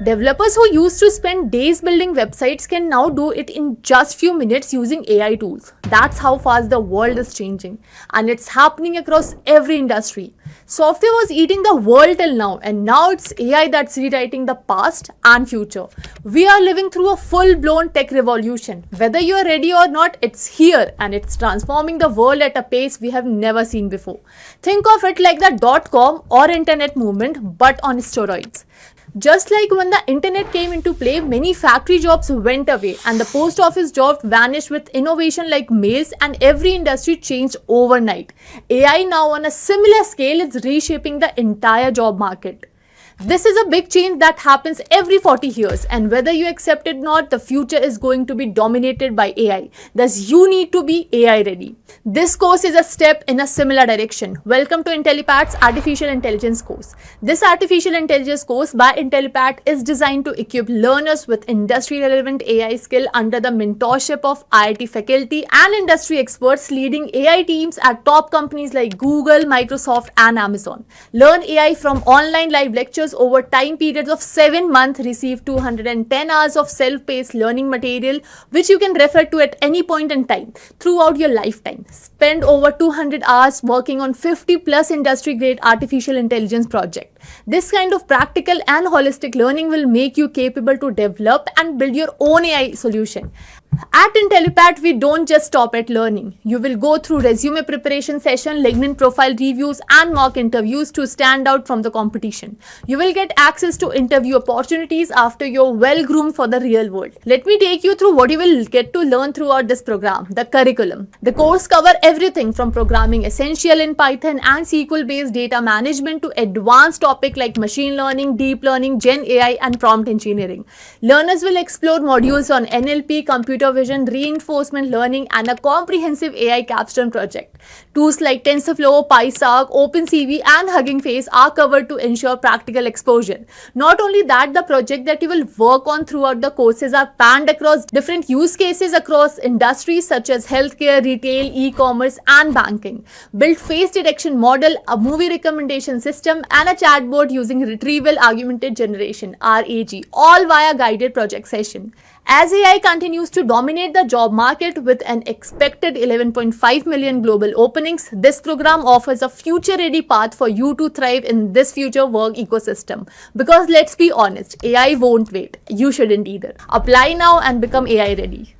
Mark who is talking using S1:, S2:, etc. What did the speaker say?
S1: Developers who used to spend days building websites can now do it in just few minutes using AI tools. That's how fast the world is changing, and it's happening across every industry. Software was eating the world till now, and now it's AI that's rewriting the past and future. We are living through a full-blown tech revolution. Whether you are ready or not, it's here, and it's transforming the world at a pace we have never seen before. Think of it like the dot-com or internet movement, but on steroids. Just like when the internet came into play, many factory jobs went away and the post office job vanished with innovation like mails, and every industry changed overnight. AI now on a similar scale is reshaping the entire job market. This is a big change that happens every 40 years, and whether you accept it or not, the future is going to be dominated by AI. Thus, you need to be AI ready. This course is a step in a similar direction. Welcome to Intellipaat's Artificial Intelligence course. This Artificial Intelligence course by Intellipaat is designed to equip learners with industry-relevant AI skill under the mentorship of IIT faculty and industry experts leading AI teams at top companies like Google, Microsoft, and Amazon. Learn AI from online live lectures over time periods of 7 months, receive 210 hours of self-paced learning material which you can refer to at any point in time throughout your lifetime. Spend over 200 hours working on 50 plus industry grade artificial intelligence project. This kind of practical and holistic learning will make you capable to develop and build your own AI solution. At Intellipaat, we don't just stop at learning. You will go through resume preparation session, LinkedIn profile reviews, and mock interviews to stand out from the competition. You will get access to interview opportunities after you're well groomed for the real world. Let me take you through what you will get to learn throughout this program. The curriculum. The course covers everything from programming essential in Python and SQL based data management to advanced topics like machine learning, deep learning, Gen AI, and prompt engineering. Learners will explore modules on NLP, computer vision, reinforcement learning, and a comprehensive AI capstone project. Tools like TensorFlow, PySpark, OpenCV, and Hugging Face are covered to ensure practical exposure. Not only that, the project that you will work on throughout the courses are panned across different use cases across industries such as healthcare, retail, e-commerce, and banking. Build face detection model, a movie recommendation system, and a chatbot using retrieval augmented generation (RAG), all via guided project session. As AI continues to dominate the job market with an expected 11.5 million global openings, this program offers a future-ready path for you to thrive in this future work ecosystem. Because let's be honest, AI won't wait. You shouldn't either. Apply now and become AI ready.